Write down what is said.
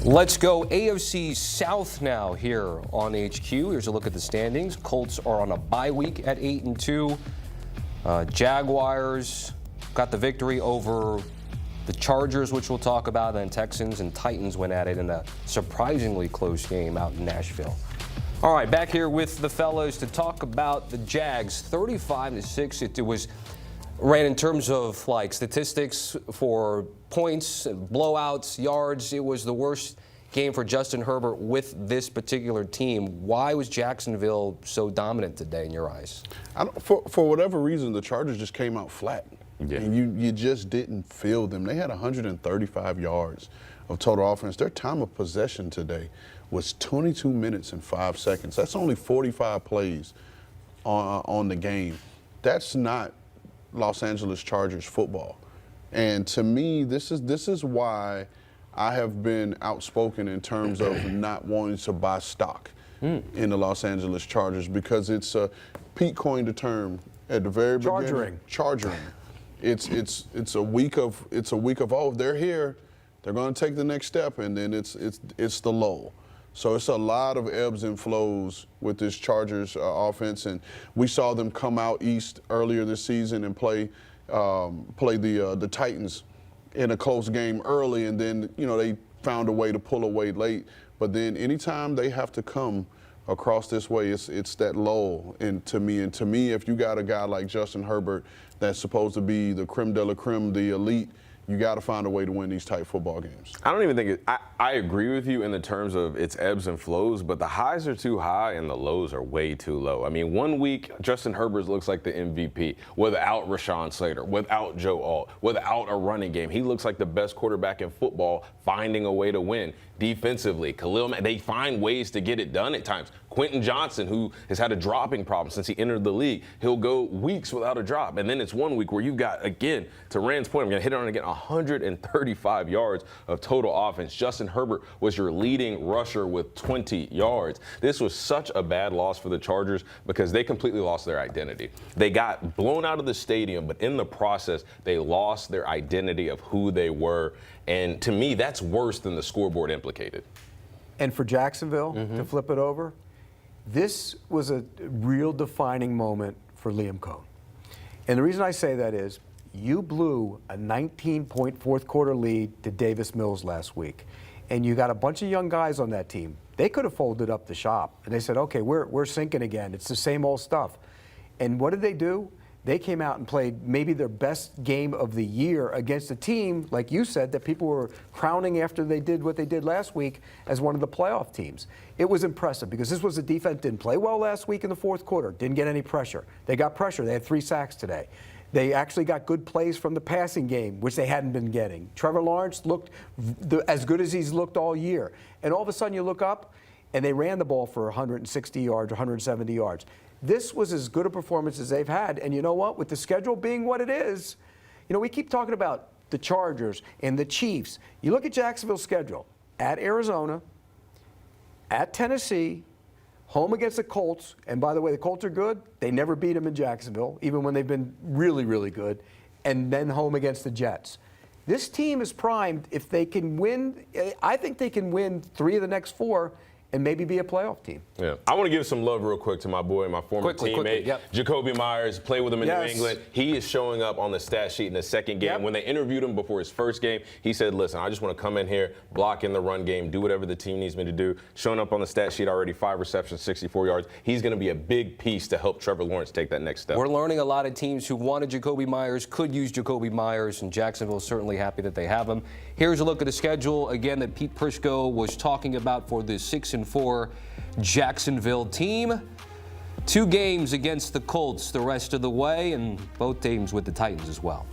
Let's go AFC South now here on HQ. Here's a look at the standings. Colts are on a bye week at 8-2. Jaguars got the victory over the Chargers, which we'll talk about. Then Texans and Titans went at it in a surprisingly close game out in Nashville. All right, back here with the fellows to talk about the Jags. 35-6. It was ran in terms of like statistics for points, blowouts, yards. It was the worst game for Justin Herbert with this particular team. Why was Jacksonville so dominant today in your eyes? For whatever reason, the Chargers just came out flat. Yeah. And you just didn't feel them. They had 135 yards of total offense. Their time of possession today was 22 minutes and 5 seconds. That's only 45 plays on the game. That's not Los Angeles Chargers football. And to me, this is why I have been outspoken in terms of not wanting to buy stock in the Los Angeles Chargers, because it's Pete coined the term at the very beginning. Chargering. It's a week of oh, they're here, they're going to take the next step, and then it's the lull. So it's a lot of ebbs and flows with this Chargers offense, and we saw them come out east earlier this season and play the Titans in a close game early, and then they found a way to pull away late. But then anytime they have to come across this way, it's that lull. And to me, if you got a guy like Justin Herbert that's supposed to be the creme de la creme, the elite, you got to find a way to win these tight football games. I don't even think I agree with you in the terms of its ebbs and flows, but the highs are too high and the lows are way too low. I mean, one week, Justin Herbert looks like the MVP without Rashawn Slater, without Joe Alt, without a running game. He looks like the best quarterback in football, finding a way to win. Defensively, Khalil Mack, they find ways to get it done at times. Quentin Johnson, who has had a dropping problem since he entered the league, he'll go weeks without a drop. And then it's one week where you've got, again, to Rand's point, I'm going to hit it on again, 135 yards of total offense. Justin Herbert was your leading rusher with 20 yards. This was such a bad loss for the Chargers because they completely lost their identity. They got blown out of the stadium, but in the process, they lost their identity of who they were. And to me, that's worse than the scoreboard implicated. And for Jacksonville, to flip it over, this was a real defining moment for Liam Cohn. And the reason I say that is you blew a 19-point fourth quarter lead to Davis Mills last week. And you got a bunch of young guys on that team. They could have folded up the shop. And they said, okay, we're sinking again. It's the same old stuff. And what did they do? They came out and played maybe their best game of the year against a team, like you said, that people were crowning after they did what they did last week as one of the playoff teams. It was impressive because this was a defense didn't play well last week in the fourth quarter, didn't get any pressure. They got pressure. They had 3 sacks today. They actually got good plays from the passing game, which they hadn't been getting. Trevor Lawrence looked as good as he's looked all year. And all of a sudden you look up, and they ran the ball for 160 yards, 170 yards. This was as good a performance as they've had. And you know what? With the schedule being what it is, we keep talking about the Chargers and the Chiefs. You look at Jacksonville's schedule: at Arizona, at Tennessee, home against the Colts. And by the way, the Colts are good. They never beat them in Jacksonville, even when they've been really, really good. And then home against the Jets. This team is primed. If they can win, I think they can win 3 of the next 4 and maybe be a playoff team. Yeah. I want to give some love real quick to my boy, my former teammate, Jacoby Myers, played with him in New England. He is showing up on the stat sheet in the second game. When they interviewed him before his first game, he said, listen, I just want to come in here, block in the run game, do whatever the team needs me to do. Showing up on the stat sheet already, 5 receptions, 64 yards. He's going to be a big piece to help Trevor Lawrence take that next step. We're learning a lot of teams who wanted Jacoby Myers could use Jacoby Myers, and Jacksonville is certainly happy that they have him. Here's a look at the schedule, again, that Pete Prisco was talking about for the 6-4 Jacksonville team. 2 games against the Colts the rest of the way, and both games with the Titans as well.